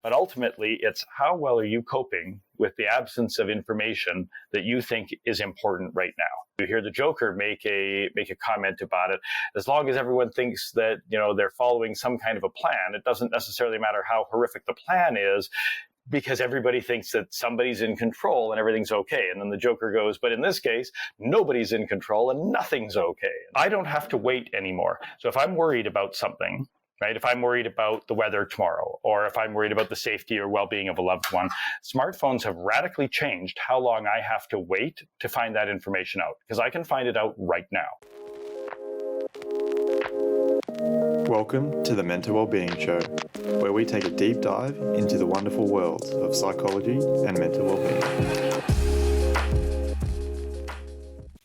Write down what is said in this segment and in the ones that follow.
But ultimately, it's how well are you coping with the absence of information that you think is important right now. You hear the Joker make a comment about it. As long as everyone thinks that, they're following some kind of a plan, it doesn't necessarily matter how horrific the plan is, because everybody thinks that somebody's in control and everything's okay. And then the Joker goes, but in this case, nobody's in control and nothing's okay. I don't have to wait anymore. So if I'm worried about something, right? If I'm worried about the weather tomorrow, or if I'm worried about the safety or well-being of a loved one, smartphones have radically changed how long I have to wait to find that information out, because I can find it out right now. Welcome to the Mental Wellbeing Show, where we take a deep dive into the wonderful worlds of psychology and mental wellbeing.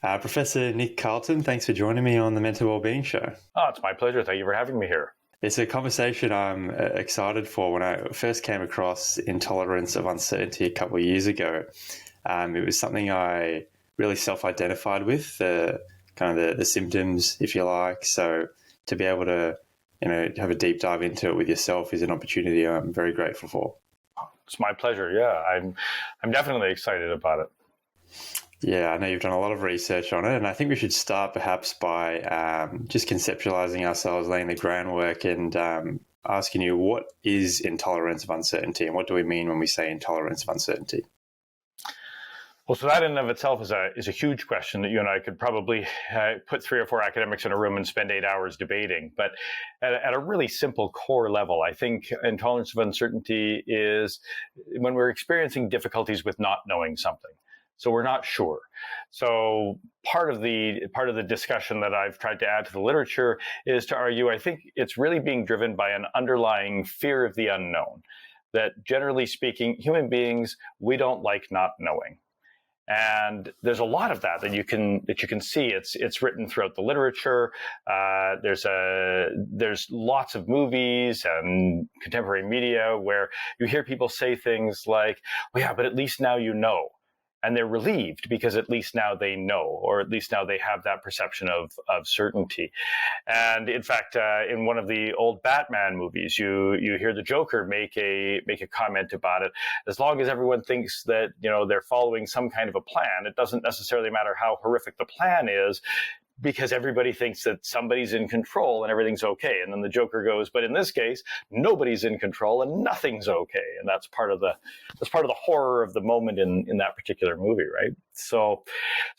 Professor Nick Carleton, thanks for joining me on the Mental Wellbeing Show. Oh, it's my pleasure. Thank you for having me here. It's a conversation I'm excited for. When I first came across Intolerance of Uncertainty a couple of years ago, it was something I really self-identified with, the symptoms, if you like. So to be able to have a deep dive into it with yourself is an opportunity I'm very grateful for. It's my pleasure. Yeah, I'm definitely excited about it. Yeah, I know you've done a lot of research on it, and I think we should start perhaps by just conceptualizing ourselves, laying the groundwork, and asking you, what is intolerance of uncertainty, and what do we mean when we say intolerance of uncertainty? Well, so that in and of itself is a huge question that you and I could probably put 3 or 4 academics in a room and spend 8 hours debating. But at a really simple core level, I think intolerance of uncertainty is when we're experiencing difficulties with not knowing something. So we're not sure. So part of the discussion that I've tried to add to the literature is to argue, I think it's really being driven by an underlying fear of the unknown. That generally speaking, human beings, we don't like not knowing. And there's a lot of that you can see. It's written throughout the literature. There's lots of movies and contemporary media where you hear people say things like, "Well, yeah, but at least now you know." And they're relieved because at least now they know, or at least now they have that perception of certainty. And in fact, in one of the old Batman movies, you hear the Joker make a comment about it. As long as everyone thinks that they're following some kind of a plan, it doesn't necessarily matter how horrific the plan is, because everybody thinks that somebody's in control and everything's okay. And then the Joker goes, but in this case, nobody's in control and nothing's okay. And that's part of the horror of the moment in that particular movie, right? So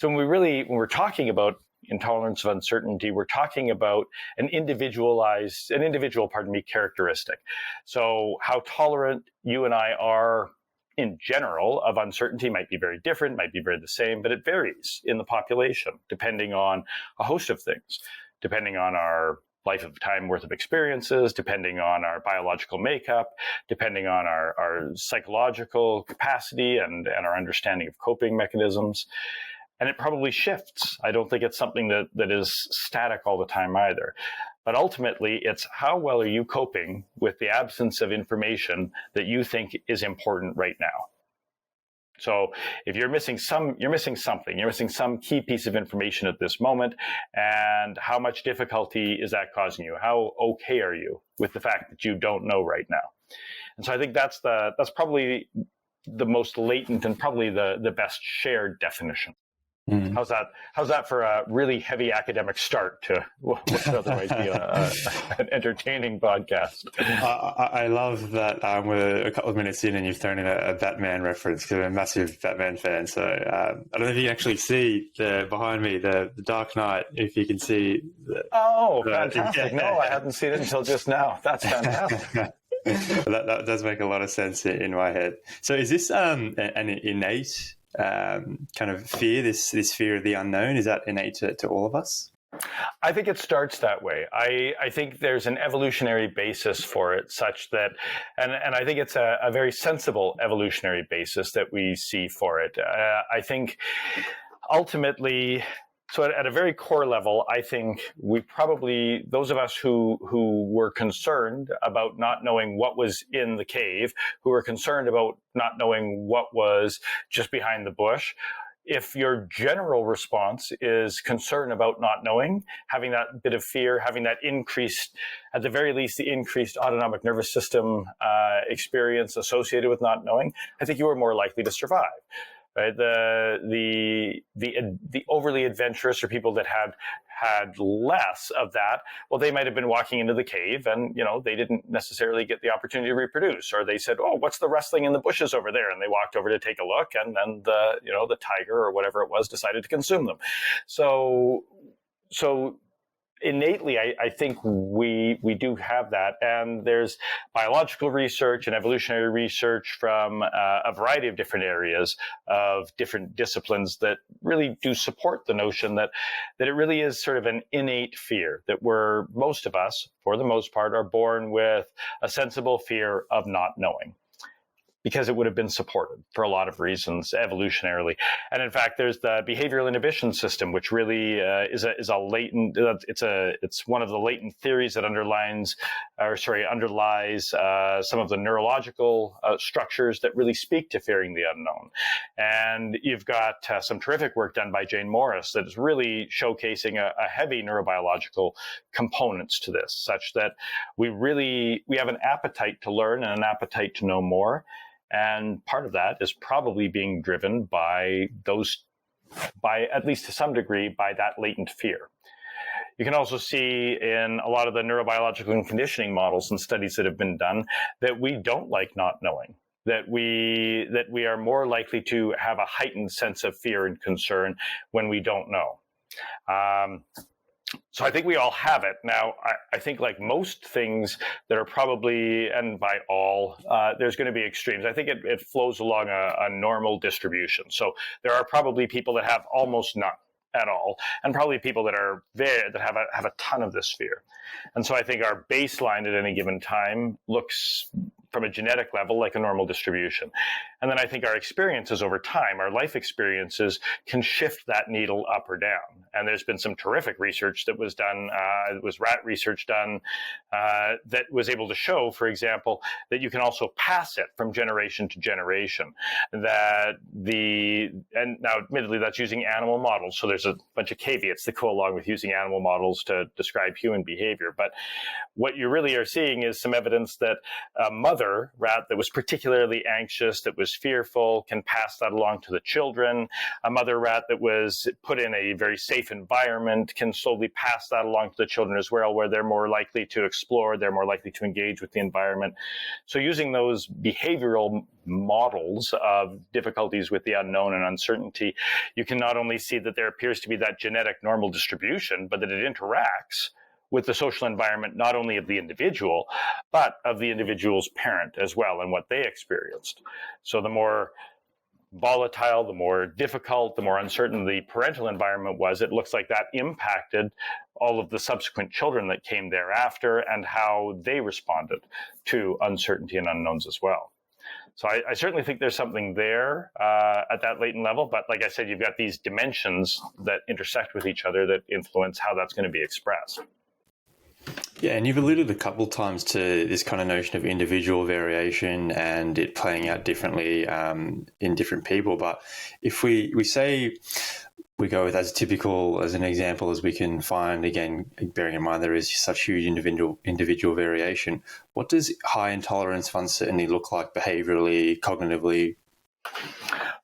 when we're talking about intolerance of uncertainty, we're talking about an individual characteristic. So how tolerant you and I are in general of uncertainty might be very different, might be very the same, but it varies in the population depending on a host of things, depending on our lifetime worth of experiences, depending on our biological makeup, depending on our psychological capacity and our understanding of coping mechanisms. And it probably shifts. I don't think it's something that is static all the time either. But ultimately, it's how well are you coping with the absence of information that you think is important right now. So if you're missing something, you're missing some key piece of information at this moment, and how much difficulty is that causing you? How okay are you with the fact that you don't know right now? And so I think that's probably the most latent and probably the best shared definition. Mm. How's that for a really heavy academic start to what would otherwise be an entertaining podcast? I love that we're a couple of minutes in and you've thrown in a Batman reference, because I'm a massive Batman fan. So I don't know if you can actually see behind me the Dark Knight, if you can see. Fantastic. Yeah. No, I hadn't seen it until just now. That's fantastic. That does make a lot of sense in my head. So is this an innate kind of fear, this fear of the unknown? Is that innate to all of us? I think it starts that way. I think there's an evolutionary basis for it, such that, and I think it's a very sensible evolutionary basis that we see for it. I think ultimately, so at a very core level, I think we probably, those of us who were concerned about not knowing what was in the cave, who were concerned about not knowing what was just behind the bush, if your general response is concern about not knowing, having that bit of fear, having that increased, at the very least, the increased autonomic nervous system experience associated with not knowing, I think you are more likely to survive. Right? The overly adventurous, or people that had less of that, well, they might have been walking into the cave and, they didn't necessarily get the opportunity to reproduce, or they said, oh, what's the rustling in the bushes over there? And they walked over to take a look, and then the tiger or whatever it was decided to consume them. So innately, I think we do have that, and there's biological research and evolutionary research from a variety of different areas of different disciplines that really do support the notion that it really is sort of an innate fear, that most of us, for the most part, are born with a sensible fear of not knowing, because it would have been supported for a lot of reasons evolutionarily. And in fact, there's the behavioral inhibition system, which really is a latent, it's one of the latent theories that underlies some of the neurological structures that really speak to fearing the unknown. And you've got some terrific work done by Jane Morris that is really showcasing a heavy neurobiological components to this, such that we have an appetite to learn and an appetite to know more. And part of that is probably being driven by at least to some degree, by that latent fear. You can also see in a lot of the neurobiological and conditioning models and studies that have been done that we don't like not knowing, that we are more likely to have a heightened sense of fear and concern when we don't know. So I think we all have it. Now, I think like most things that are probably, and by all, there's going to be extremes. I think it flows along a normal distribution. So there are probably people that have almost none at all, and probably people that have a ton of this fear. And so I think our baseline at any given time looks, from a genetic level, like a normal distribution. And then I think our experiences over time, our life experiences, can shift that needle up or down. And there's been some terrific research that was done, it was rat research done, that was able to show, for example, that you can also pass it from generation to generation. And now admittedly that's using animal models, so there's a bunch of caveats that go along with using animal models to describe human behavior. But what you really are seeing is some evidence that a mother rat that was particularly anxious, that was fearful, can pass that along to the children. A mother rat that was put in a very safe environment can slowly pass that along to the children as well, where they're more likely to explore, they're more likely to engage with the environment. So using those behavioral models of difficulties with the unknown and uncertainty, you can not only see that there appears to be that genetic normal distribution, but that it interacts with the social environment, not only of the individual, but of the individual's parent as well, and what they experienced. So the more volatile, the more difficult, the more uncertain the parental environment was, it looks like that impacted all of the subsequent children that came thereafter and how they responded to uncertainty and unknowns as well. So I certainly think there's something there at that latent level, but like I said, you've got these dimensions that intersect with each other that influence how that's going to be expressed. Yeah, and you've alluded a couple times to this kind of notion of individual variation and it playing out differently in different people. But if we say we go with as typical as an example as we can find, again, bearing in mind there is such huge individual variation, what does high intolerance of uncertainty look like behaviorally, cognitively?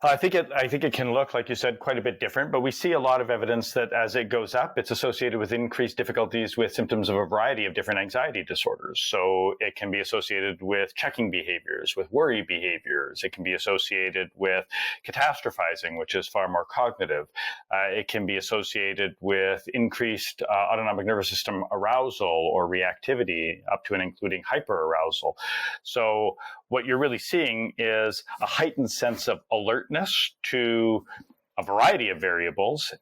I think it can look, like you said, quite a bit different, but we see a lot of evidence that as it goes up, it's associated with increased difficulties with symptoms of a variety of different anxiety disorders. So it can be associated with checking behaviors, with worry behaviors. It can be associated with catastrophizing, which is far more cognitive. It can be associated with increased autonomic nervous system arousal or reactivity, up to and including hyperarousal. So what you're really seeing is a heightened sense of alertness to a variety of variables,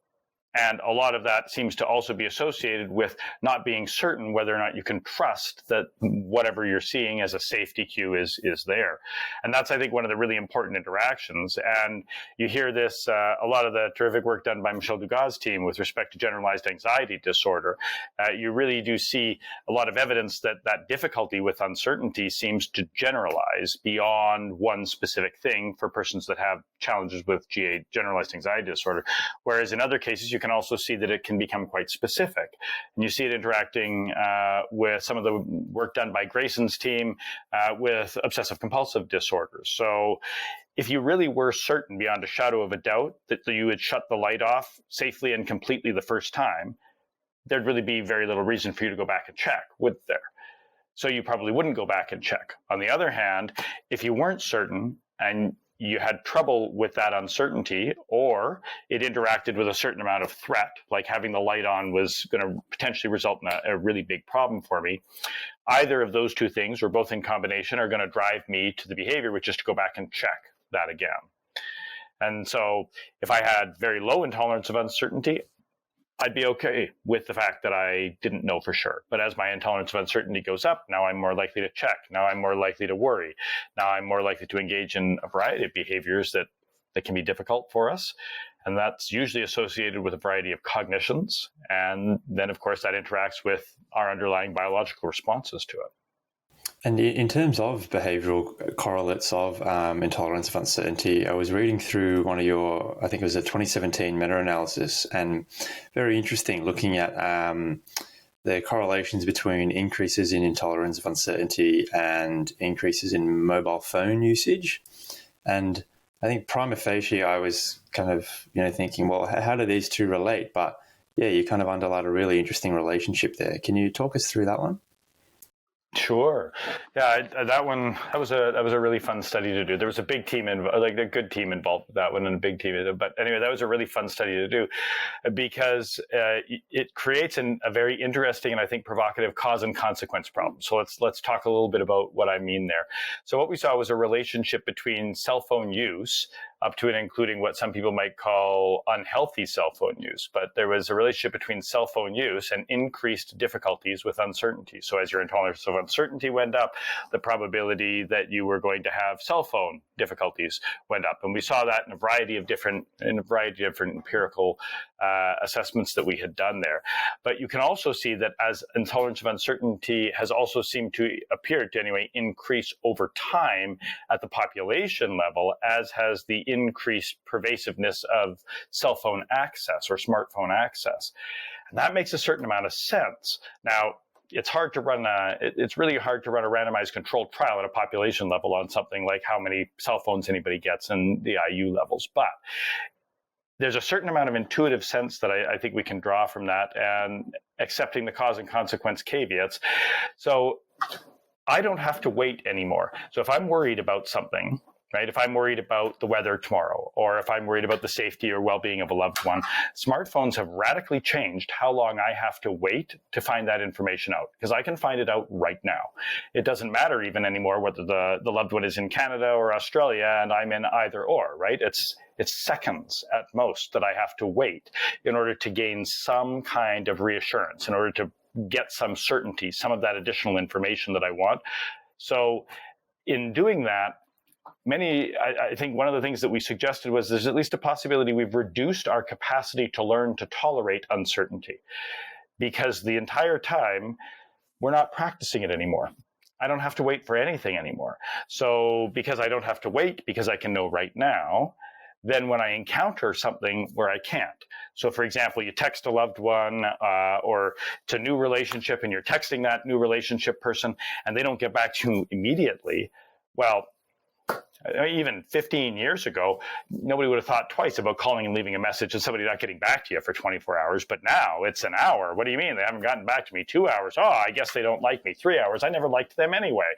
And a lot of that seems to also be associated with not being certain whether or not you can trust that whatever you're seeing as a safety cue is there. And that's, I think, one of the really important interactions. And you hear this, a lot of the terrific work done by Michel Dugas' team with respect to generalized anxiety disorder. You really do see a lot of evidence that that difficulty with uncertainty seems to generalize beyond one specific thing for persons that have challenges with GA, generalized anxiety disorder. Whereas in other cases, you can also see that it can become quite specific. And you see it interacting with some of the work done by Grayson's team with obsessive compulsive disorders. So if you really were certain beyond a shadow of a doubt that you would shut the light off safely and completely the first time, there'd really be very little reason for you to go back and check, would there? So you probably wouldn't go back and check. On the other hand, if you weren't certain and you had trouble with that uncertainty, or it interacted with a certain amount of threat, like having the light on was going to potentially result in a really big problem for me, either of those two things, or both in combination, are going to drive me to the behavior, which is to go back and check that again. And so if I had very low intolerance of uncertainty, I'd be okay with the fact that I didn't know for sure. But as my intolerance of uncertainty goes up, now I'm more likely to check. Now I'm more likely to worry. Now I'm more likely to engage in a variety of behaviors that can be difficult for us. And that's usually associated with a variety of cognitions. And then, of course, that interacts with our underlying biological responses to it. And in terms of behavioral correlates of intolerance of uncertainty, I was reading through one of your, I think it was a 2017 meta-analysis, and very interesting looking at the correlations between increases in intolerance of uncertainty and increases in mobile phone usage. And I think prima facie, I was kind of thinking, well, how do these two relate? But yeah, you kind of underlined a really interesting relationship there. Can you talk us through that one? Sure. Yeah, that was a really fun study to do. There was a big team a good team involved with that one, and a big team. But anyway, that was a really fun study to do because it creates a very interesting and I think provocative cause and consequence problem. So let's talk a little bit about what I mean there. So what we saw was a relationship between cell phone use up to and including what some people might call unhealthy cell phone use. But there was a relationship between cell phone use and increased difficulties with uncertainty. So as your intolerance of uncertainty went up, the probability that you were going to have cell phone difficulties went up. And we saw that in a variety of different empirical assessments that we had done there. But you can also see that as intolerance of uncertainty has also seemed to appear to anyway increase over time at the population level, as has the increased pervasiveness of cell phone access or smartphone access. And that makes a certain amount of sense. Now, it's really hard to run a randomized controlled trial at a population level on something like how many cell phones anybody gets and the IU levels. But there's a certain amount of intuitive sense that I think we can draw from that, and accepting the cause and consequence caveats. So I don't have to wait anymore. So if I'm worried about something, right? If I'm worried about the weather tomorrow, or if I'm worried about the safety or well-being of a loved one, smartphones have radically changed how long I have to wait to find that information out, because I can find it out right now. It doesn't matter even anymore whether the loved one is in Canada or Australia and I'm in either or, right? It's seconds at most that I have to wait in order to gain some kind of reassurance, in order to get some certainty, some of that additional information that I want. So in doing that, I think one of the things that we suggested was there's at least a possibility we've reduced our capacity to learn to tolerate uncertainty, because the entire time we're not practicing it anymore. I don't have to wait for anything anymore. So because I don't have to wait, because I can know right now, then when I encounter something where I can't. So for example, you text a loved one or it's a new relationship and you're texting that new relationship person and they don't get back to you immediately. Well, even 15 years ago, nobody would have thought twice about calling and leaving a message and somebody not getting back to you for 24 hours. But now it's an hour. What do you mean? They haven't gotten back to me 2 hours. Oh, I guess they don't like me. 3 hours. I never liked them anyway.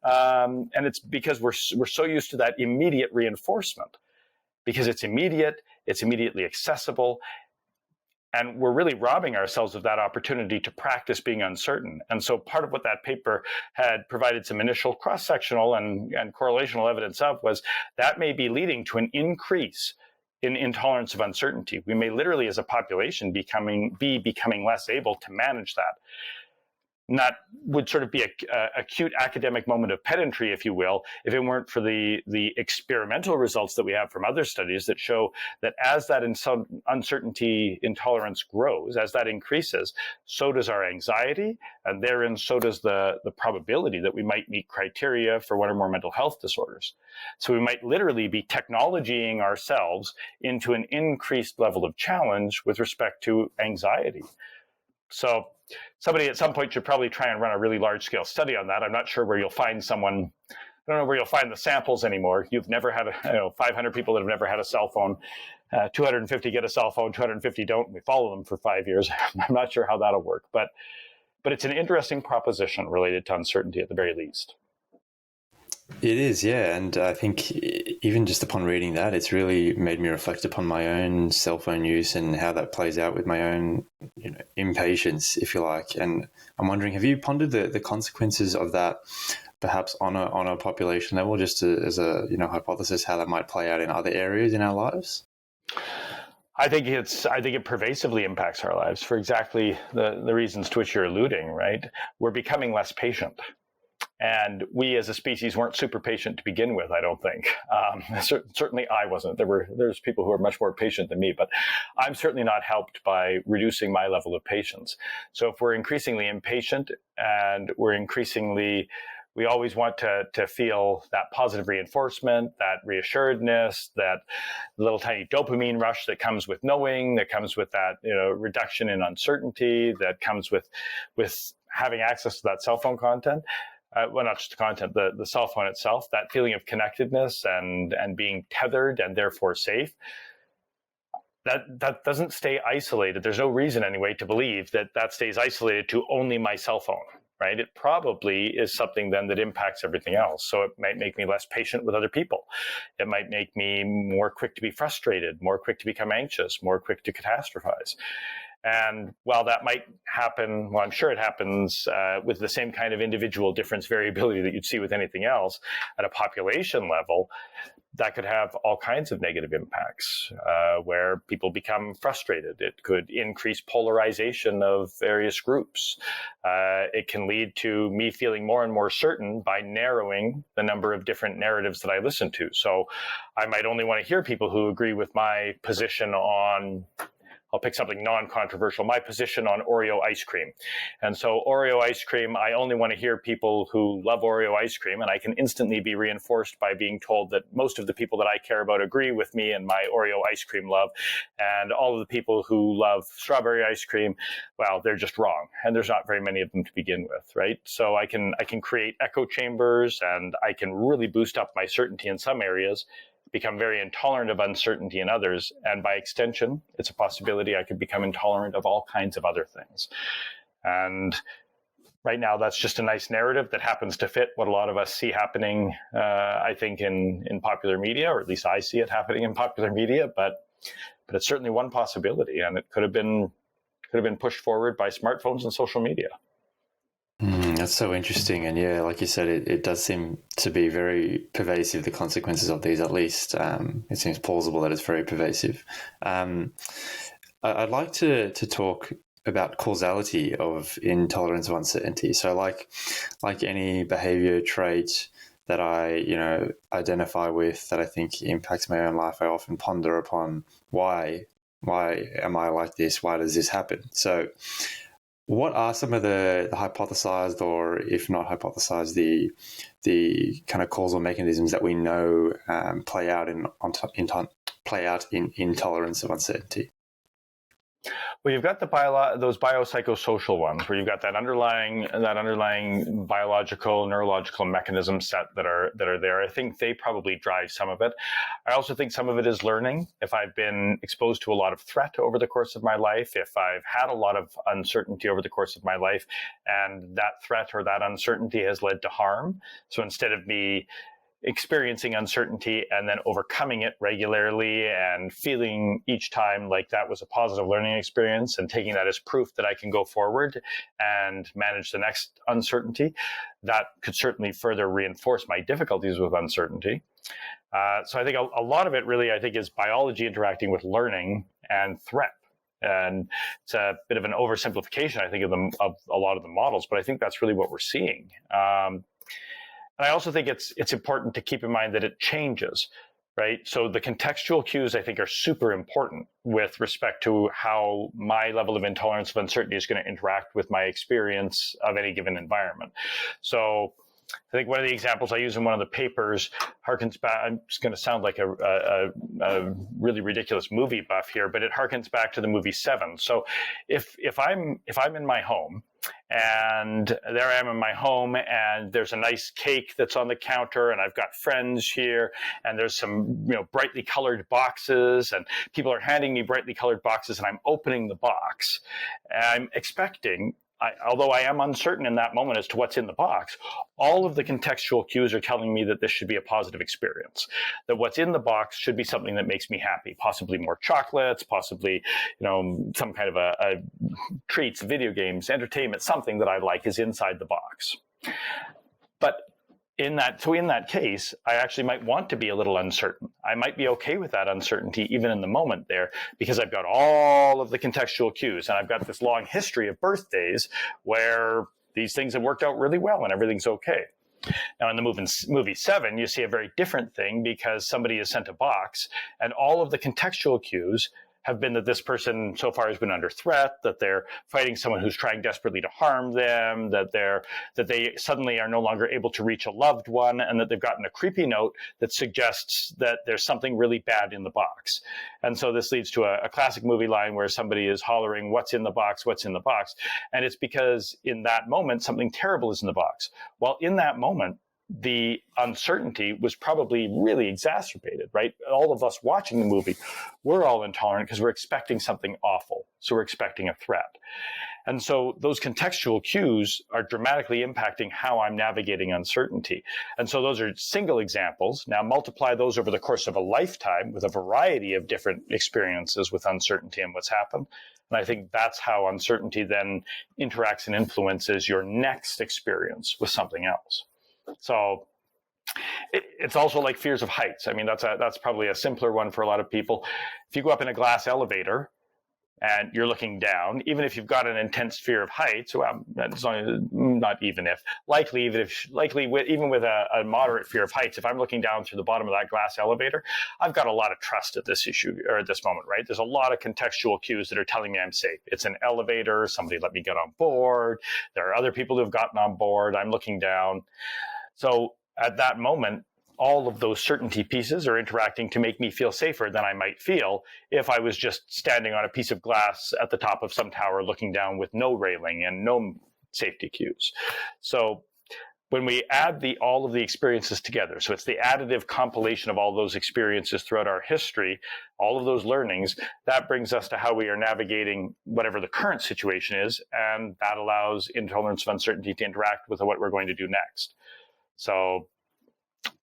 And it's because we're so used to that immediate reinforcement, because it's immediate, it's immediately accessible. And we're really robbing ourselves of that opportunity to practice being uncertain. And so part of what that paper had provided some initial cross-sectional and correlational evidence of was that may be leading to an increase in intolerance of uncertainty. We may literally, as a population, be becoming less able to manage that. And that would sort of be a cute academic moment of pedantry, if you will, if it weren't for the experimental results that we have from other studies that show that as that uncertainty intolerance grows, as that increases, so does our anxiety, and therein so does the probability that we might meet criteria for one or more mental health disorders. So we might literally be technologying ourselves into an increased level of challenge with respect to anxiety. So somebody at some point should probably try and run a really large-scale study on that. I'm not sure where you'll find someone. I don't know where you'll find the samples anymore. You've never had 500 people that have never had a cell phone. 250 get a cell phone, 250 don't. We follow them for 5 years. I'm not sure how that'll work, but it's an interesting proposition related to uncertainty at the very least. It is, yeah. And I think even just upon reading that, it's really made me reflect upon my own cell phone use and how that plays out with my own impatience, if you like. And I'm wondering, have you pondered the consequences of that, perhaps on a population level, just as a hypothesis, how that might play out in other areas in our lives? I think it pervasively impacts our lives for exactly the reasons to which you're alluding, right? We're becoming less patient. And we as a species weren't super patient to begin with, I don't think. Certainly I wasn't. There's people who are much more patient than me, but I'm certainly not helped by reducing my level of patience. So if we're increasingly impatient and we always want to feel that positive reinforcement, that reassuredness, that little tiny dopamine rush that comes with knowing, that comes with that reduction in uncertainty, that comes with having access to that cell phone content. Well, not just the content, the cell phone itself, that feeling of connectedness and being tethered and therefore safe, that doesn't stay isolated. There's no reason anyway to believe that stays isolated to only my cell phone, right? It probably is something then that impacts everything else. So it might make me less patient with other people. It might make me more quick to be frustrated, more quick to become anxious, more quick to catastrophize. And while that might happen, well, I'm sure it happens with the same kind of individual difference variability that you'd see with anything else at a population level, that could have all kinds of negative impacts where people become frustrated. It could increase polarization of various groups. It can lead to me feeling more and more certain by narrowing the number of different narratives that I listen to. So I might only want to hear people who agree with my position on, I'll pick something non-controversial, my position on Oreo ice cream. And so Oreo ice cream, I only want to hear people who love Oreo ice cream, and I can instantly be reinforced by being told that most of the people that I care about agree with me and my Oreo ice cream love. And all of the people who love strawberry ice cream, well, they're just wrong. And there's not very many of them to begin with, right? So I can create echo chambers, and I can really boost up my certainty in some areas, become very intolerant of uncertainty in others, and by extension, it's a possibility I could become intolerant of all kinds of other things. And right now, that's just a nice narrative that happens to fit what a lot of us see happening, I think, in popular media, or at least I see it happening in popular media, but it's certainly one possibility, and it could have been pushed forward by smartphones and social media. That's so interesting. And yeah, like you said, it does seem to be very pervasive, the consequences of these, at least. It seems plausible that it's very pervasive. I'd like to talk about causality of intolerance of uncertainty. So like any behavior trait that I, identify with, that I think impacts my own life, I often ponder upon why am I like this? Why does this happen? So what are some of the hypothesized, or if not hypothesized, the kind of causal mechanisms that we know play out in intolerance of uncertainty? Well, you've got those biopsychosocial ones where you've got that underlying biological, neurological mechanism set that are there. I think they probably drive some of it. I also think some of it is learning. If I've been exposed to a lot of threat over the course of my life, if I've had a lot of uncertainty over the course of my life, and that threat or that uncertainty has led to harm, so instead of me experiencing uncertainty and then overcoming it regularly and feeling each time like that was a positive learning experience and taking that as proof that I can go forward and manage the next uncertainty, that could certainly further reinforce my difficulties with uncertainty. So I think a lot of it really, I think, is biology interacting with learning and threat. And it's a bit of an oversimplification, I think, of a lot of the models, but I think that's really what we're seeing. And I also think it's important to keep in mind that it changes, right? So the contextual cues, I think, are super important with respect to how my level of intolerance of uncertainty is going to interact with my experience of any given environment. So I think one of the examples I use in one of the papers harkens back. I'm just going to sound like a really ridiculous movie buff here, but it harkens back to the movie Seven. So if I'm in my home, and there I am in my home, and there's a nice cake that's on the counter, and I've got friends here, and there's some brightly colored boxes, and people are handing me brightly colored boxes, and I'm opening the box. And I'm expecting, although I am uncertain in that moment as to what's in the box, all of the contextual cues are telling me that this should be a positive experience, that what's in the box should be something that makes me happy, possibly more chocolates, possibly, some kind of a treats, video games, entertainment, something that I like is inside the box. But in that case, I actually might want to be a little uncertain. I might be okay with that uncertainty even in the moment there, because I've got all of the contextual cues, and I've got this long history of birthdays where these things have worked out really well and everything's okay. Now, in the movie Seven, you see a very different thing, because somebody is sent a box, and all of the contextual cues have been that this person so far has been under threat, that they're fighting someone who's trying desperately to harm them, that they suddenly are no longer able to reach a loved one, and that they've gotten a creepy note that suggests that there's something really bad in the box. And so this leads to a classic movie line where somebody is hollering, "What's in the box? What's in the box?" And it's because in that moment, something terrible is in the box. Well, in that moment, the uncertainty was probably really exacerbated, right? All of us watching the movie, we're all intolerant because we're expecting something awful. So we're expecting a threat. And so those contextual cues are dramatically impacting how I'm navigating uncertainty. And so those are single examples. Now multiply those over the course of a lifetime with a variety of different experiences with uncertainty and what's happened. And I think that's how uncertainty then interacts and influences your next experience with something else. So it's also like fears of heights. I mean, that's probably a simpler one for a lot of people. If you go up in a glass elevator and you're looking down, even if you've got an intense fear of heights, well, that's not even if, likely even with a moderate fear of heights, if I'm looking down through the bottom of that glass elevator, I've got a lot of trust at this issue, or at this moment, right? There's a lot of contextual cues that are telling me I'm safe. It's an elevator. Somebody let me get on board. There are other people who've gotten on board. I'm looking down. So at that moment, all of those certainty pieces are interacting to make me feel safer than I might feel if I was just standing on a piece of glass at the top of some tower looking down with no railing and no safety cues. So when we add all of the experiences together, so it's the additive compilation of all those experiences throughout our history, all of those learnings, that brings us to how we are navigating whatever the current situation is, and that allows intolerance of uncertainty to interact with what we're going to do next. So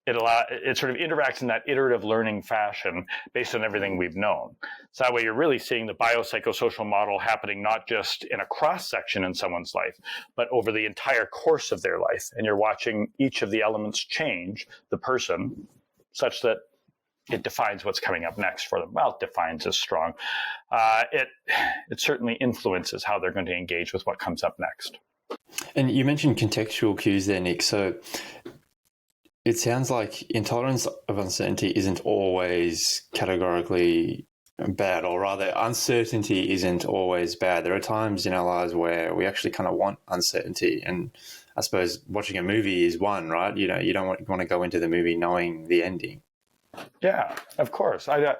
it sort of interacts in that iterative learning fashion based on everything we've known. So that way you're really seeing the biopsychosocial model happening not just in a cross-section in someone's life, but over the entire course of their life. And you're watching each of the elements change the person such that it defines what's coming up next for them. Well, defines is strong. It certainly influences how they're going to engage with what comes up next. And you mentioned contextual cues there, Nick. So it sounds like intolerance of uncertainty isn't always categorically bad, or rather uncertainty isn't always bad. There are times in our lives where we actually kind of want uncertainty. And I suppose watching a movie is one, right? You don't want to go into the movie knowing the ending. Yeah, of course. I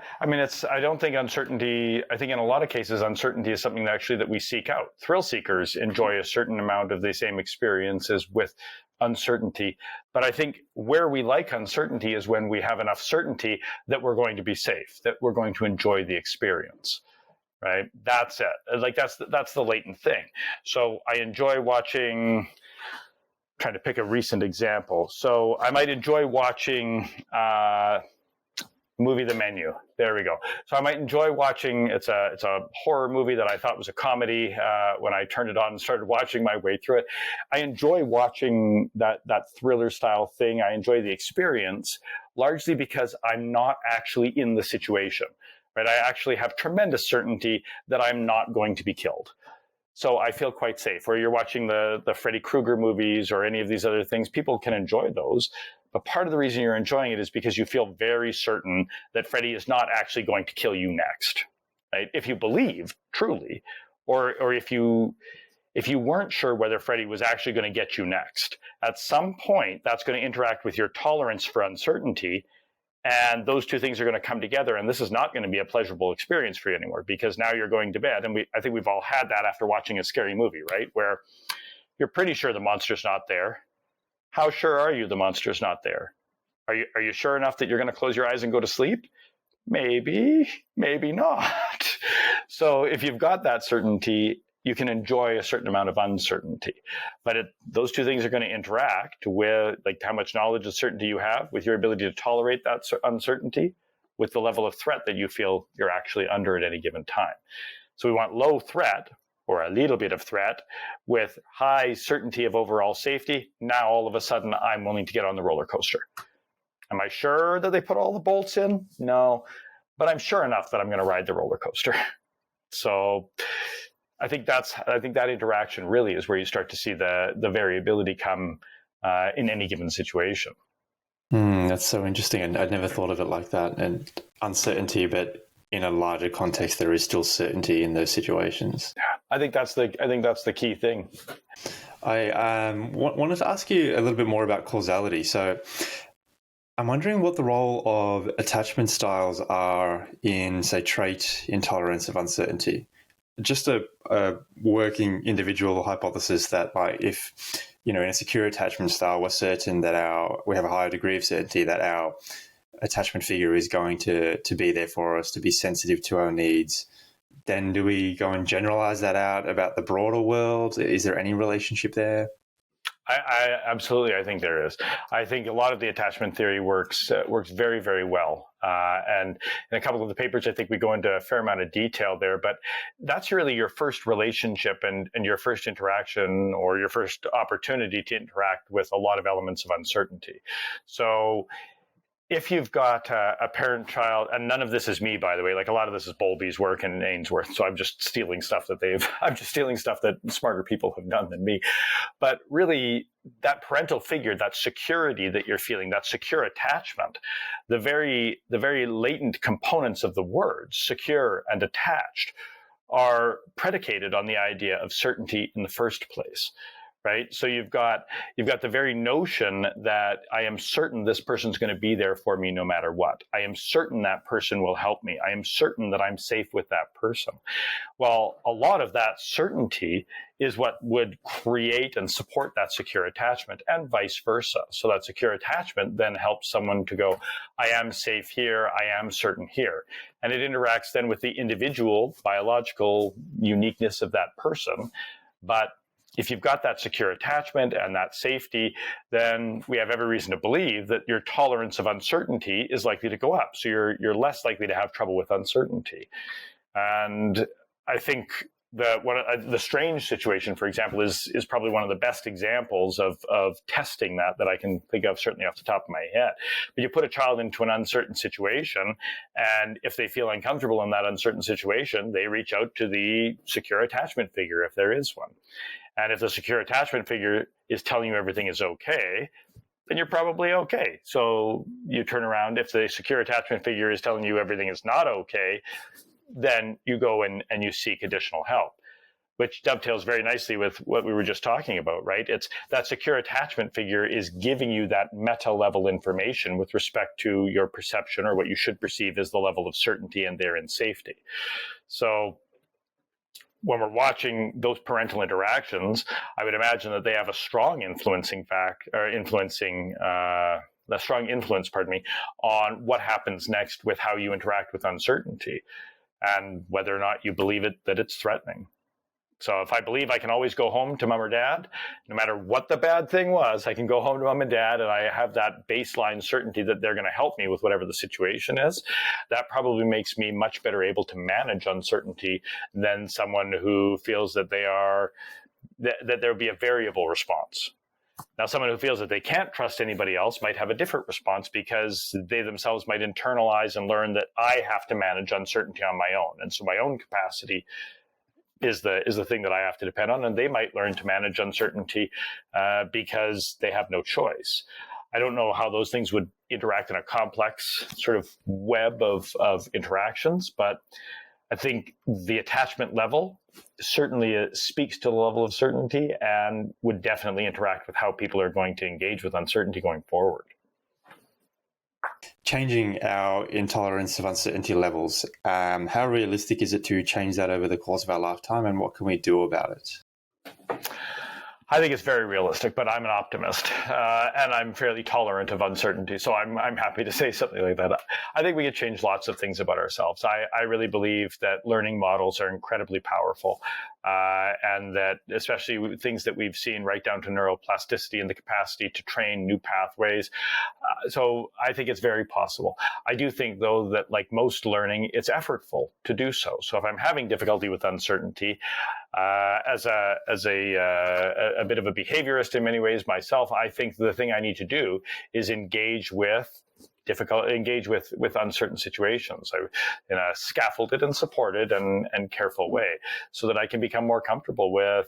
don't think uncertainty, I think in a lot of cases, uncertainty is something that we seek out. Thrill seekers enjoy a certain amount of the same experiences with uncertainty. But I think where we like uncertainty is when we have enough certainty that we're going to be safe, that we're going to enjoy the experience. Right? That's it. Like that's the latent thing. So I enjoy watching trying to pick a recent example. So I might enjoy watching movie The Menu. There we go. So I might enjoy watching, it's a horror movie that I thought was a comedy when I turned it on and started watching my way through it. I enjoy watching that thriller style thing. I enjoy the experience largely because I'm not actually in the situation, right? I actually have tremendous certainty that I'm not going to be killed. So I feel quite safe. Or you're watching the Freddy Krueger movies or any of these other things, people can enjoy those. But part of the reason you're enjoying it is because you feel very certain that Freddy is not actually going to kill you next, right? If you believe truly, or if you weren't sure whether Freddy was actually going to get you next, at some point that's going to interact with your tolerance for uncertainty. And those two things are going to come together, and this is not going to be a pleasurable experience for you anymore, because now you're going to bed. And I think we've all had that after watching a scary movie, right? Where you're pretty sure the monster's not there. How sure are you the monster's not there? Are you sure enough that you're going to close your eyes and go to sleep? Maybe, maybe not. So if you've got that certainty, you can enjoy a certain amount of uncertainty. But those two things are going to interact with like how much knowledge and certainty you have, with your ability to tolerate that uncertainty, with the level of threat that you feel you're actually under at any given time. So we want low threat, or a little bit of threat, with high certainty of overall safety. Now all of a sudden I'm willing to get on the roller coaster. Am I sure that they put all the bolts in? No, but I'm sure enough that I'm going to ride the roller coaster. So I think that interaction really is where you start to see the variability come in any given situation. That's so interesting, and I'd never thought of it like that. And uncertainty, but in a larger context, there is still certainty in those situations. I think that's the key thing. I wanted to ask you a little bit more about causality. So I'm wondering what the role of attachment styles are in, say, trait intolerance of uncertainty. Just a working individual hypothesis that, like, if, in a secure attachment style, we're certain that we have a higher degree of certainty that our attachment figure is going to be there for us, to be sensitive to our needs, then do we go and generalize that out about the broader world? Is there any relationship there? I absolutely, I think there is. I think a lot of the attachment theory works very, very well. And in a couple of the papers, I think we go into a fair amount of detail there, but that's really your first relationship and your first interaction, or your first opportunity to interact with a lot of elements of uncertainty. So if you've got a parent-child, and none of this is me, by the way, like a lot of this is Bowlby's work and Ainsworth, so I'm just stealing stuff that smarter people have done than me. But really, that parental figure, that security that you're feeling, that secure attachment, the very latent components of the words, secure and attached, are predicated on the idea of certainty in the first place. Right? So you've got the very notion that I am certain this person's going to be there for me no matter what. I am certain that person will help me. I am certain that I'm safe with that person. Well, a lot of that certainty is what would create and support that secure attachment, and vice versa. So that secure attachment then helps someone to go, I am safe here, I am certain here. And it interacts then with the individual biological uniqueness of that person. But if you've got that secure attachment and that safety, then we have every reason to believe that your tolerance of uncertainty is likely to go up. So you're less likely to have trouble with uncertainty. And I think the strange situation, for example, is probably one of the best examples of testing that I can think of, certainly off the top of my head. But you put a child into an uncertain situation, and if they feel uncomfortable in that uncertain situation, they reach out to the secure attachment figure, if there is one. And if the secure attachment figure is telling you everything is okay, then you're probably okay. So you turn around, if the secure attachment figure is telling you everything is not okay, then you go and you seek additional help, which dovetails very nicely with what we were just talking about, right? It's that secure attachment figure is giving you that meta level information with respect to your perception, or what you should perceive as the level of certainty and therein safety. So when we're watching those parental interactions, I would imagine that they have a strong influence, on what happens next with how you interact with uncertainty, and whether or not you believe that it's threatening. So if I believe I can always go home to mom or dad, no matter what the bad thing was, I can go home to mom and dad, and I have that baseline certainty that they're going to help me with whatever the situation is, that probably makes me much better able to manage uncertainty than someone who feels that that there will be a variable response. Now, someone who feels that they can't trust anybody else might have a different response because they themselves might internalize and learn that I have to manage uncertainty on my own. And so my own capacity is the thing that I have to depend on. And they might learn to manage uncertainty because they have no choice. I don't know how those things would interact in a complex sort of web of interactions, but I think the attachment level certainly speaks to the level of certainty and would definitely interact with how people are going to engage with uncertainty going forward. Changing our intolerance of uncertainty levels, how realistic is it to change that over the course of our lifetime, and what can we do about it? I think it's very realistic, but I'm an optimist, and I'm fairly tolerant of uncertainty. So I'm happy to say something like that. I think we could change lots of things about ourselves. I really believe that learning models are incredibly powerful, and that especially things that we've seen right down to neuroplasticity and the capacity to train new pathways. So I think it's very possible. I do think, though, that like most learning, it's effortful to do so. So if I'm having difficulty with uncertainty, as a bit of a behaviorist in many ways myself, I think the thing I need to do is engage with uncertain situations in a scaffolded and supported and careful way, so that I can become more comfortable with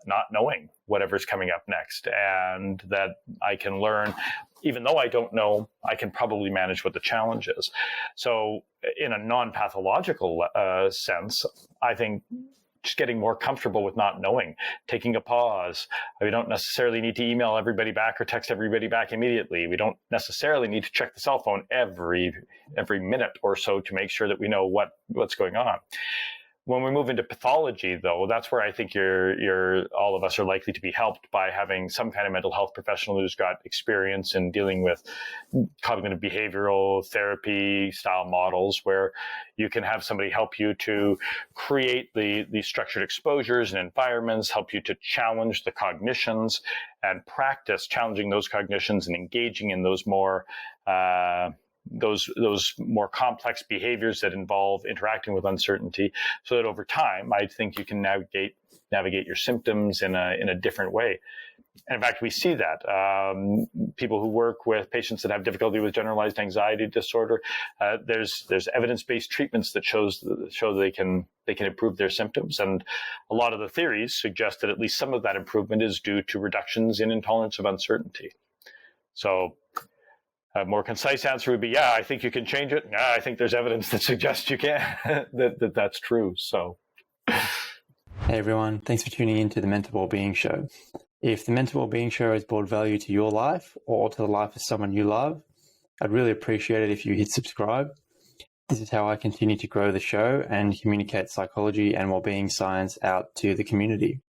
not knowing whatever's coming up next, and that I can learn, even though I don't know, I can probably manage what the challenge is. So in a non-pathological sense, I think just getting more comfortable with not knowing, taking a pause. We don't necessarily need to email everybody back or text everybody back immediately. We don't necessarily need to check the cell phone every minute or so to make sure that we know what's going on. When we move into pathology, though, that's where I think all of us are likely to be helped by having some kind of mental health professional who's got experience in dealing with cognitive behavioral therapy style models, where you can have somebody help you to create the structured exposures and environments, help you to challenge the cognitions and practice challenging those cognitions and engaging in those more complex behaviors that involve interacting with uncertainty, so that over time, I think you can navigate your symptoms in a different way. And in fact, we see that people who work with patients that have difficulty with generalized anxiety disorder, there's evidence-based treatments that show they can improve their symptoms, and a lot of the theories suggest that at least some of that improvement is due to reductions in intolerance of uncertainty. So a more concise answer would be, yeah, I think you can change it. Yeah, I think there's evidence that suggests you can, that's true. So, hey everyone, thanks for tuning in to the Mental Wellbeing Show. If the Mental Wellbeing Show has brought value to your life or to the life of someone you love, I'd really appreciate it if you hit subscribe. This is how I continue to grow the show and communicate psychology and wellbeing science out to the community.